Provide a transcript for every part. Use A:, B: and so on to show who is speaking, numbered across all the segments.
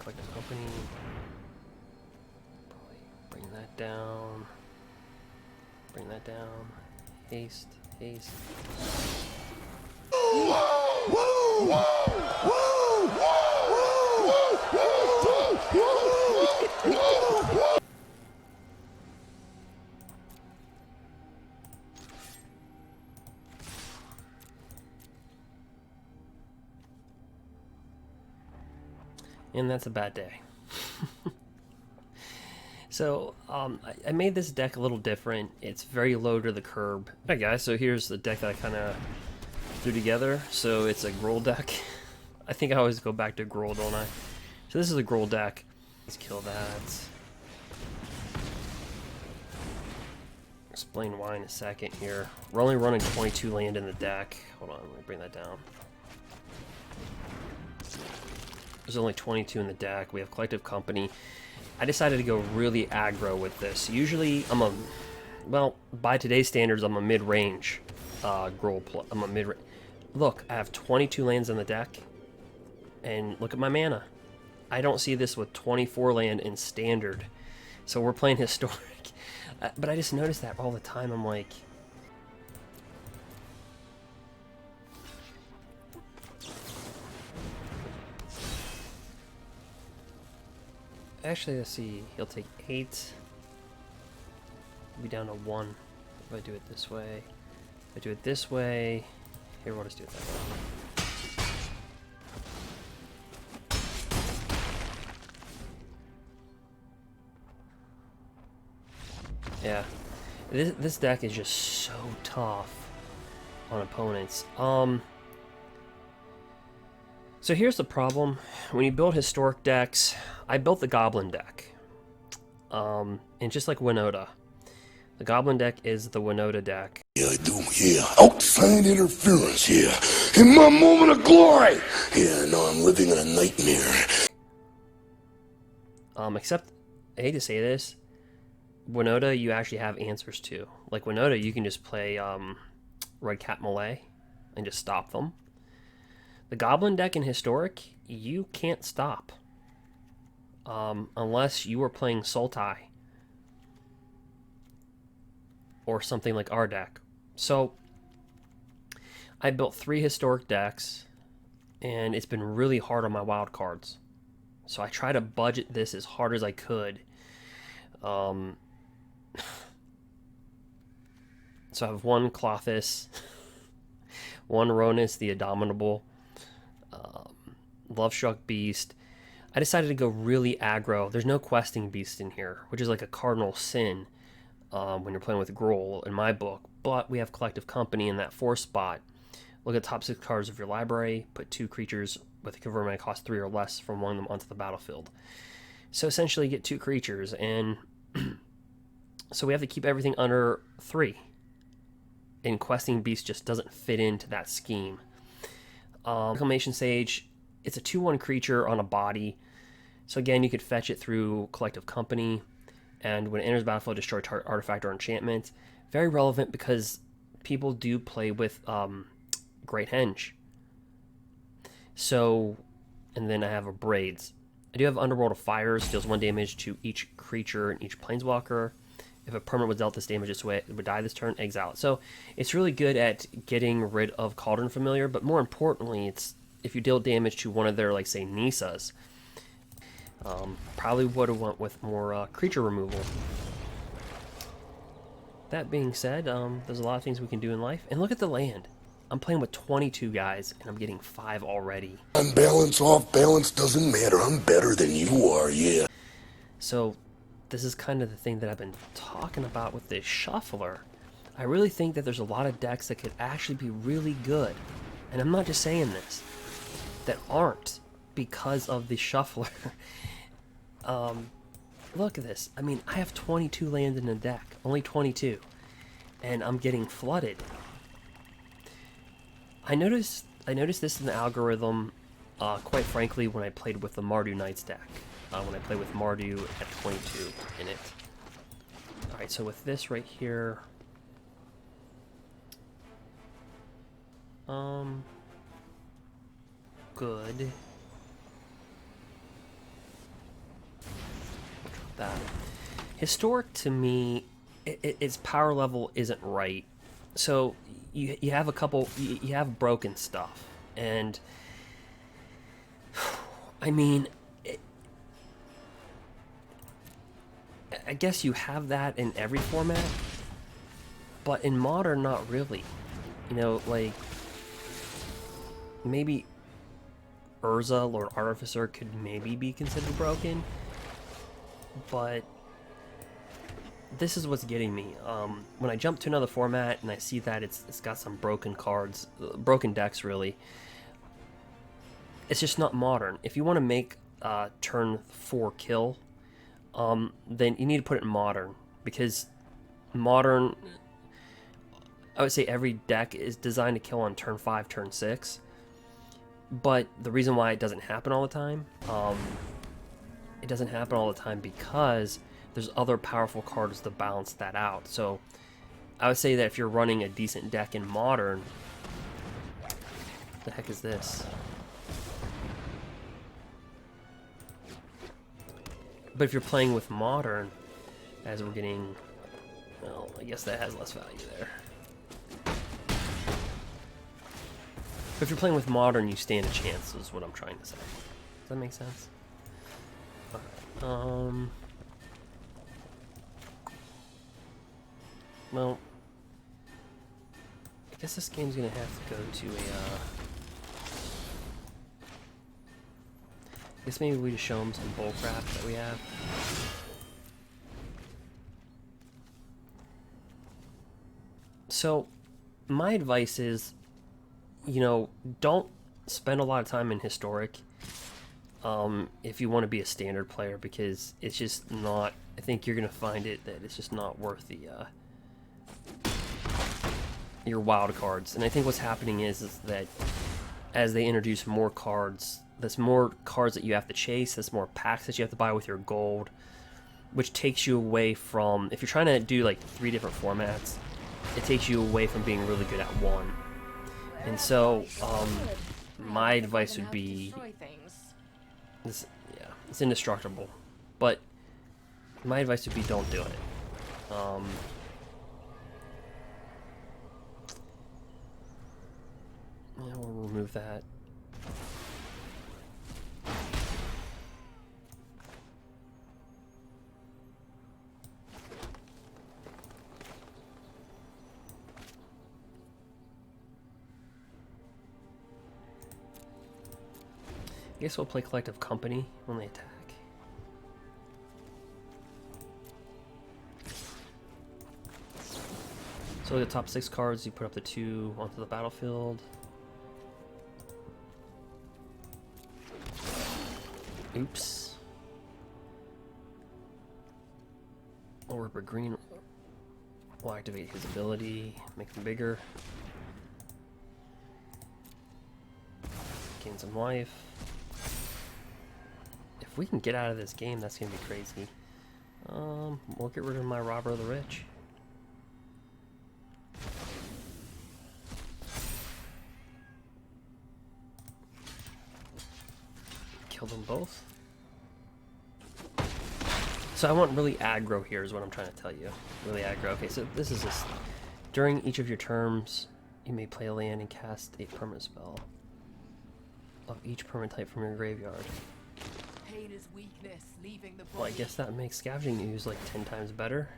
A: Collective Company. Probably bring that down. Bring that down. Haste, haste. And that's a bad day. So, I made this deck a little different. It's very low to the curb. Alright guys, so here's the deck that I kind of threw together. So it's a Gruul deck. I think I always go back to Gruul, don't I? So this is a Gruul deck. Let's kill that. Explain why in a second here. We're only running 22 land in the deck. Hold on, let me bring that down. There's only 22 in the deck. We have Collective Company. I decided to go really aggro with this. Usually, well, by today's standards, I'm a mid-range Gruul. I'm a mid-range. Look, I have 22 lands in the deck, and look at my mana. I don't see this with 24 land in standard. So we're playing historic. But I just notice that all the time. I'm like, actually, let's see. He'll take 8. We'll be down to 1 if I do it this way. If I do it this way, here, we'll just do it that way. Yeah, this deck is just so tough on opponents. So here's the problem. When you build historic decks, I built the Goblin deck. And just like Winota, the Goblin deck is the Winota deck.
B: Yeah, I do, yeah. Outside interference, yeah. In my moment of glory! Yeah, no, I'm living in a nightmare.
A: Except, I hate to say this, Winota you actually have answers to. Like Winota, you can just play Red Cat Melee and just stop them. The Goblin deck in Historic, you can't stop. Unless you are playing Sultai. Or something like our deck. So, I built 3 Historic decks, and it's been really hard on my wild cards. So I try to budget this as hard as I could. So I have 1 Clothis, 1 Ronus the Abominable, Lovestruck Beast. I decided to go really aggro. There's no questing beast in here, which is like a cardinal sin when you're playing with Gruul in my book. But we have Collective Company in that 4 spot. Look at the top 6 cards of your library. Put 2 creatures with a convert mana cost 3 or less from one of them onto the battlefield. So essentially, you get 2 creatures, and so we have to keep everything under 3. And Questing Beast just doesn't fit into that scheme. Reclamation Sage, it's a 2/1 creature on a body. So again, you could fetch it through Collective Company, and when it enters battlefield, destroy artifact or enchantment. Very relevant because people do play with Great Henge. So, and then I have a Braids. I do have Underworld of Fires, deals 1 damage to each creature and each planeswalker. If a permanent was dealt this damage this way, it would die this turn, exile it. So it's really good at getting rid of Cauldron Familiar, but more importantly, it's if you deal damage to one of their, like, say, Nisas, probably would have went with more creature removal. That being said, there's a lot of things we can do in life. And look at the land. I'm playing with 22 guys, and I'm getting 5 already.
B: On balance, off balance, doesn't matter. I'm better than you are, yeah.
A: So this is kind of the thing that I've been talking about with this shuffler. I really think that there's a lot of decks that could actually be really good, and I'm not just saying this, that aren't because of the shuffler. Look at this. I mean, I have 22 lands in the deck, only 22, and I'm getting flooded. I noticed this in the algorithm, quite frankly, when I played with the Mardu Knights deck. When I play with Mardu at 22 in it. Alright, so with this right here... good. like that. Historic to me, its power level isn't right. So you have a couple, you have broken stuff, and I mean, I guess you have that in every format, but in Modern, not really. You know, like, maybe Urza, Lord Artificer, could maybe be considered broken, but this is what's getting me. When I jump to another format and I see that it's got some broken cards, broken decks really, it's just not Modern. If you want to make turn 4 kill, then you need to put it in Modern, because Modern, I would say every deck is designed to kill on turn 5, turn 6, but the reason why it doesn't happen all the time, it doesn't happen all the time because there's other powerful cards to balance that out. So I would say that if you're running a decent deck in Modern, the heck is this? But if you're playing with Modern, as we're getting, well, I guess that has less value there. But if you're playing with Modern, you stand a chance, is what I'm trying to say. Does that make sense? Okay. Well, I guess this game's gonna have to go to a, I guess maybe we just show them some bullcrap that we have. So, my advice is, you know, don't spend a lot of time in Historic if you want to be a standard player, because it's just not, I think you're going to find it that it's just not worth the, your wild cards. And I think what's happening is that as they introduce more cards, there's more cards that you have to chase, there's more packs that you have to buy with your gold, which takes you away from, if you're trying to do like 3 different formats, it takes you away from being really good at one. And so, my advice would be, yeah, it's indestructible, but my advice would be don't do it. Yeah, we'll remove that. I guess we'll play Collective Company when they attack. So the top 6 cards, you put up the 2 onto the battlefield. Oops. Or Ripper Green will activate his ability, make him bigger. Gain some life. If we can get out of this game, that's gonna be crazy. We'll get rid of my Robber of the Rich. Kill them both. So I want really aggro here is what I'm trying to tell you. Really aggro. Okay, so this is just, during each of your terms, you may play a land and cast a permanent spell of each permanent type from your graveyard.
C: Pain is weakness, leaving the body.
A: Well, I guess that makes Scavenging Ooze like 10 times better.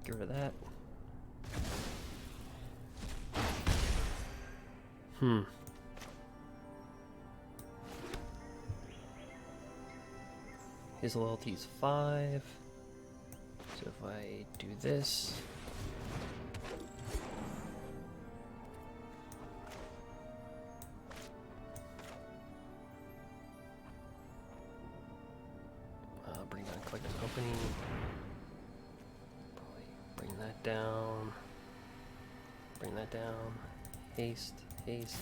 A: Get rid of that. His loyalty is 5. So if I do this, bring down Collective Company. Probably bring that down. Bring that down. Haste, haste.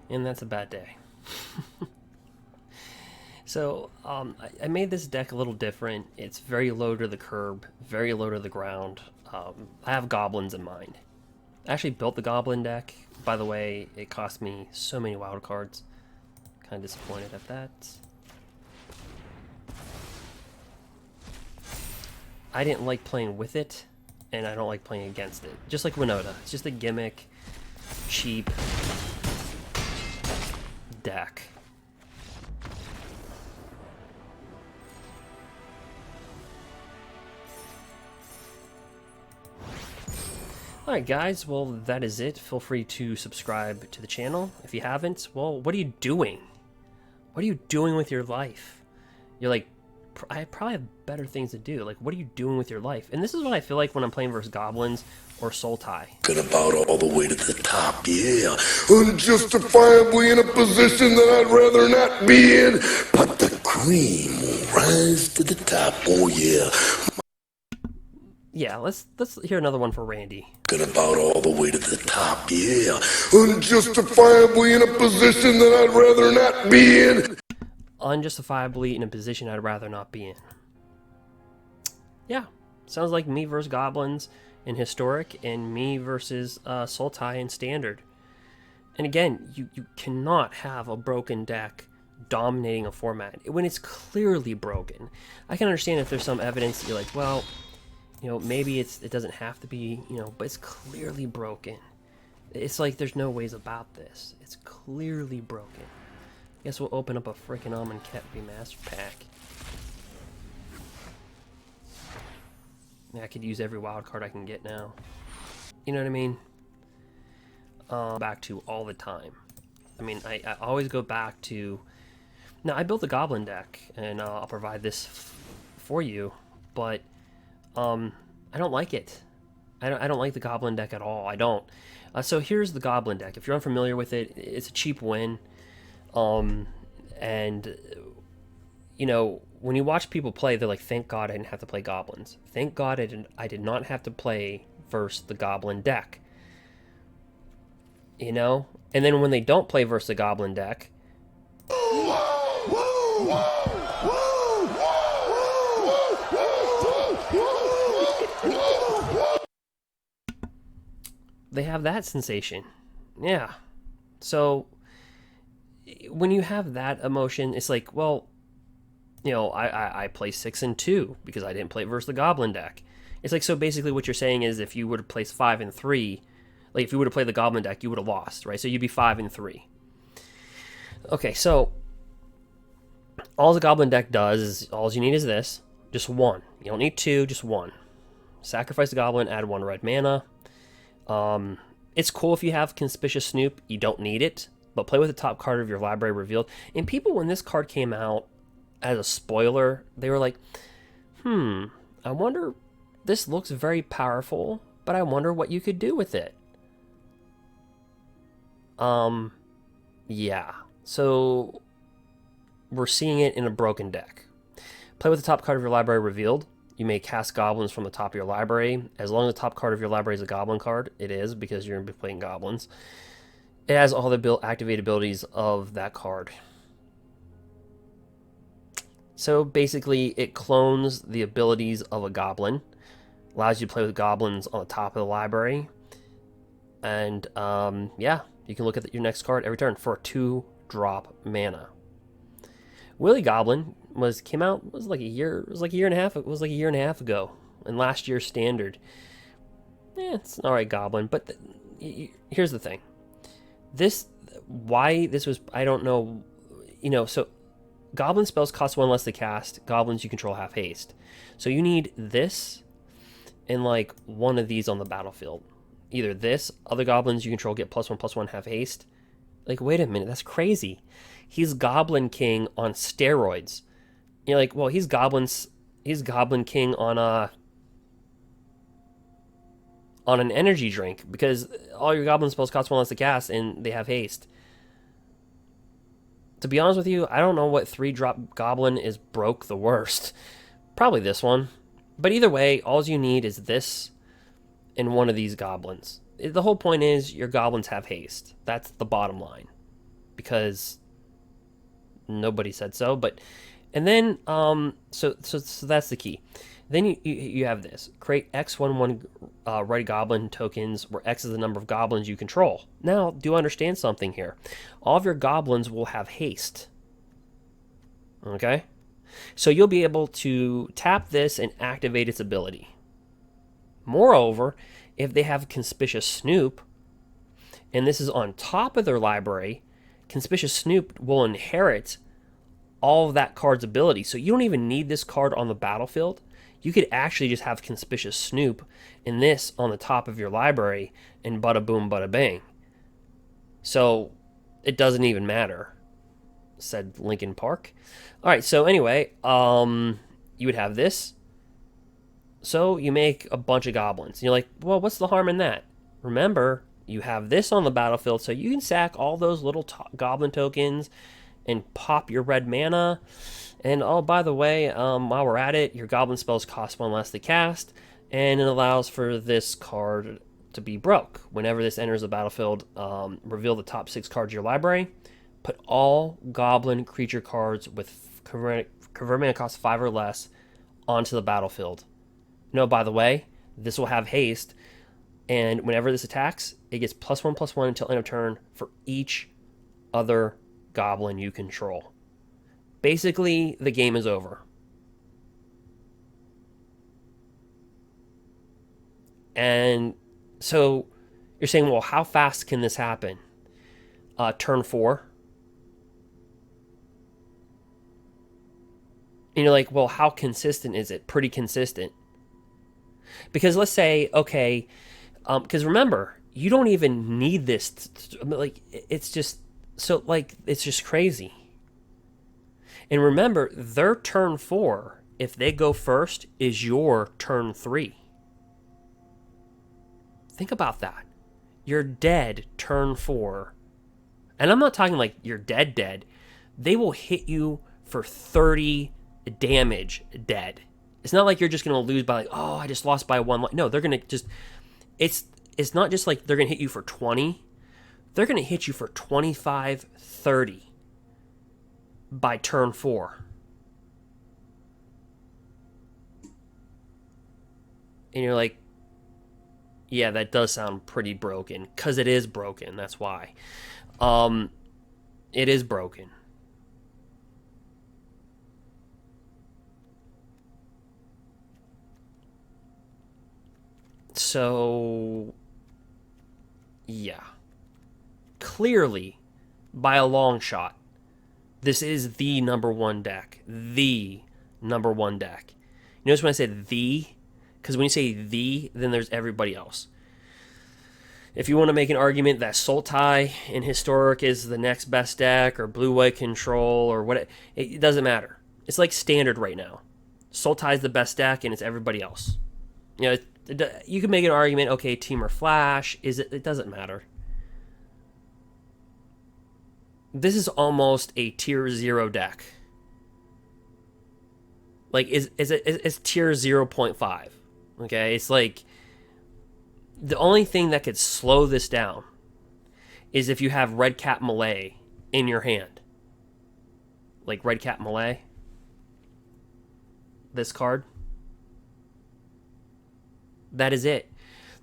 A: And that's a bad day. So I made this deck a little different. It's very low to the curb, very low to the ground. I have goblins in mind. I actually built the goblin deck. By the way, it cost me so many wild cards. Kind of disappointed at that. I didn't like playing with it, and I don't like playing against it. Just like Winota. It's just a gimmick, cheap deck. Alright guys, well that is it. Feel free to subscribe to the channel. If you haven't, well, what are you doing? What are you doing with your life? You're like, I probably have better things to do. Like, what are you doing with your life? And this is what I feel like when I'm playing versus Goblins or Sultai.
B: Get about all the way to the top, yeah. Unjustifiably in a position that I'd rather not be in. But the cream will rise to the top, oh yeah.
A: Yeah, let's hear another one for Randy.
B: Get about all the way to the top, yeah. Unjustifiably in a position that I'd rather not be in.
A: Unjustifiably in a position I'd rather not be in. Yeah, sounds like me versus Goblins in Historic and me versus Sultai in Standard. And again, you cannot have a broken deck dominating a format when it's clearly broken. I can understand if there's some evidence that you're like, well, you know, maybe it doesn't have to be, you know, but it's clearly broken. It's like there's no ways about this. It's clearly broken. Guess we'll open up a freaking Almond Cat Remaster pack. I could use every wild card I can get now. You know what I mean? Back to all the time. I mean, I always go back to... Now, I built a Goblin deck, and I'll provide this for you, but I don't like it. I don't like the Goblin deck at all. I don't. So here's the Goblin deck. If you're unfamiliar with it, it's a cheap win. And, you know, when you watch people play, they're like, thank God I didn't have to play Goblins. Thank God I did not have to play versus the Goblin deck. You know? And then when they don't play versus the Goblin deck... they have that sensation. Yeah. So when you have that emotion, it's like, well, you know, I play 6 and 2 because I didn't play it versus the Goblin deck. It's like, so basically what you're saying is if you would have placed 5 and 3, like if you would have played the Goblin deck, you would have lost, right? So you'd be 5 and 3. Okay, so all the Goblin deck does is, all you need is this, just 1. You don't need 2, just 1. Sacrifice the Goblin, add 1 red mana. It's cool if you have Conspicuous Snoop, you don't need it, but play with the top card of your library revealed. And people, when this card came out as a spoiler, they were like, I wonder, this looks very powerful, but I wonder what you could do with it. Yeah. So we're seeing it in a broken deck. Play with the top card of your library revealed. You may cast Goblins from the top of your library. As long as the top card of your library is a Goblin card, it is, because you're going to be playing Goblins. It has all the activate abilities of that card. So basically, it clones the abilities of a Goblin. Allows you to play with Goblins on the top of the library. And, yeah, you can look at your next card every turn for a 2-drop mana. Willy Goblin was like a year and a half ago, in last year's Standard. It's an alright Goblin, but here's the thing. Why this was, I don't know, you know, so Goblin spells cost 1 less to cast, Goblins you control have haste. So you need this and like one of these on the battlefield. Either this, other Goblins you control get +1/+1 have haste. Like, wait a minute, that's crazy. He's Goblin King on steroids. You're like, well, he's Goblin King on an energy drink, because all your Goblin spells cost 1 less to cast and they have haste. To be honest with you, I don't know what 3-drop Goblin is broke the worst. Probably this one. But either way, all you need is this and one of these Goblins. The whole point is your Goblins have haste. That's the bottom line. Because Nobody said so, but and then so that's the key. Then you have this: create X11 red goblin tokens, where X is the number of goblins you control. Now, do understand something here? All of your goblins will have haste. Okay, so you'll be able to tap this and activate its ability. Moreover, if they have Conspicuous Snoop, and this is on top of their library, Conspicuous Snoop will inherit all of that card's ability. So you don't even need this card on the battlefield. You could actually just have Conspicuous Snoop and this on the top of your library, and bada boom, bada bang. So it doesn't even matter, said Linkin Park. All right, so anyway, you would have this. So you make a bunch of goblins. And you're like, well, what's the harm in that? Remember, you have this on the battlefield, so you can sack all those little goblin tokens and pop your red mana. And oh, by the way, while we're at it, your goblin spells cost 1 less to cast, and it allows for this card to be broke. Whenever this enters the battlefield, reveal the top 6 cards of your library. Put all goblin creature cards with convert mana cost 5 or less onto the battlefield. No, by the way, this will have haste, and whenever this attacks, it gets +1/+1 until end of turn for each other goblin you control. Basically, the game is over. And so you're saying, well, how fast can this happen? Turn 4. And you're like, well, how consistent is it? Pretty consistent. Because let's say, okay, because remember, you don't even need this. Like, it's just, so, like, it's just crazy. And remember, their turn 4, if they go first, is your turn 3. Think about that. You're dead turn 4. And I'm not talking like you're dead. They will hit you for 30 damage dead. It's not like you're just going to lose by like, oh, I just lost by 1. No, they're going to just, it's not just like they're going to hit you for 20. They're going to hit you for 25, 30 by turn 4. And you're like, yeah, that does sound pretty broken, because it is broken. That's why. It is broken. So, yeah. Clearly, by a long shot, this is the number one deck. The number one deck. You notice when I said the? Because when you say the, then there's everybody else. If you want to make an argument that Sultai in Historic is the next best deck, or Blue-White Control, or what, it doesn't matter. It's like Standard right now. Sultai is the best deck, and it's everybody else. You know, you can make an argument, okay, Temur Flash, is it? It doesn't matter. This is almost a tier 0 deck. Like, it's tier 0.5. Okay, it's like, the only thing that could slow this down is if you have Red Cap Melee in your hand. Like Red Cap Melee. This card. That is it.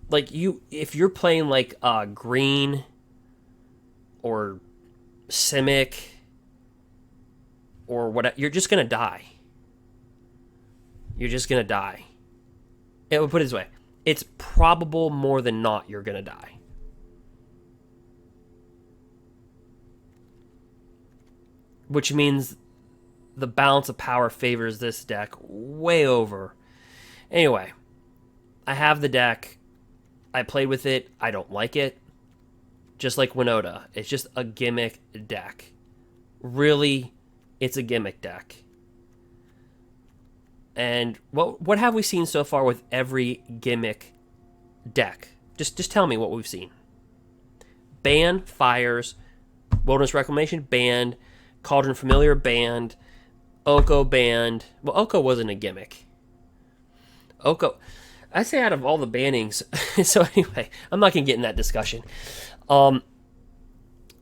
A: Like, if you're playing like Green or Simic or what, you're just gonna die. You're just gonna die. It would put it this way. It's probable more than not you're going to die. Which means the balance of power favors this deck way over. Anyway, I have the deck. I played with it. I don't like it. Just like Winota. It's just a gimmick deck. Really, it's a gimmick deck. And what have we seen so far with every gimmick deck? Just tell me what we've seen. Ban, Fires, Wilderness Reclamation, banned. Cauldron Familiar, banned. Oko, banned. Well, Oko wasn't a gimmick. Oko, I say out of all the bannings. So anyway, I'm not going to get in that discussion.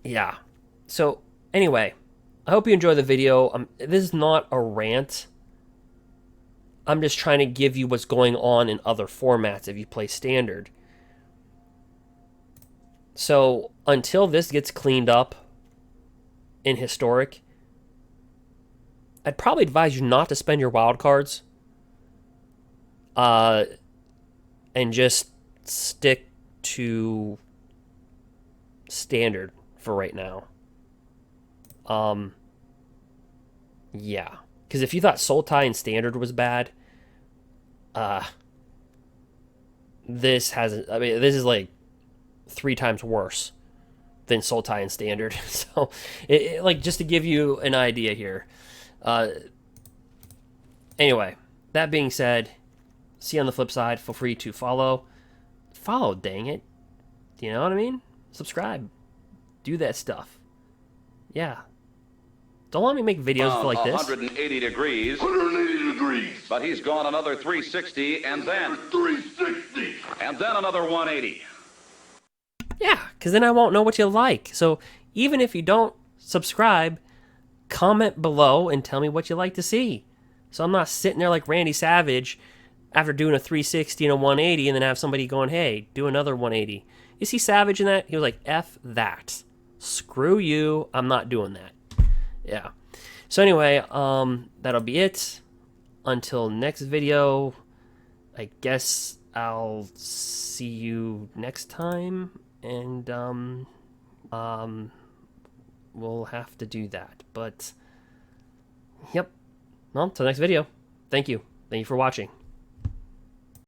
A: Yeah. So anyway, I hope you enjoy the video. This is not a rant. I'm just trying to give you what's going on in other formats if you play Standard. So until this gets cleaned up in Historic, I'd probably advise you not to spend your wild cards. And just stick to Standard for right now. Yeah. Because if you thought Sultai and Standard was bad, this is like 3 times worse than Sultai and Standard. So, like, just to give you an idea here. Anyway, that being said, see you on the flip side. Feel free to follow. Follow, dang it. Do you know what I mean? Subscribe. Do that stuff. Yeah. Don't let me make videos like this.
D: 180 degrees.
B: 180 degrees.
D: But he's gone another 360 and then
B: 360.
D: and then another 180.
A: Yeah, because then I won't know what you like. So even if you don't subscribe, comment below and tell me what you like to see. So I'm not sitting there like Randy Savage after doing a 360 and a 180 and then have somebody going, hey, do another 180. You see Savage in that? He was like, F that. Screw you. I'm not doing that. Yeah. So anyway, that'll be it. Until next video, I guess I'll see you next time, and we'll have to do that. But yep. Well, till next video. Thank you. Thank you for watching.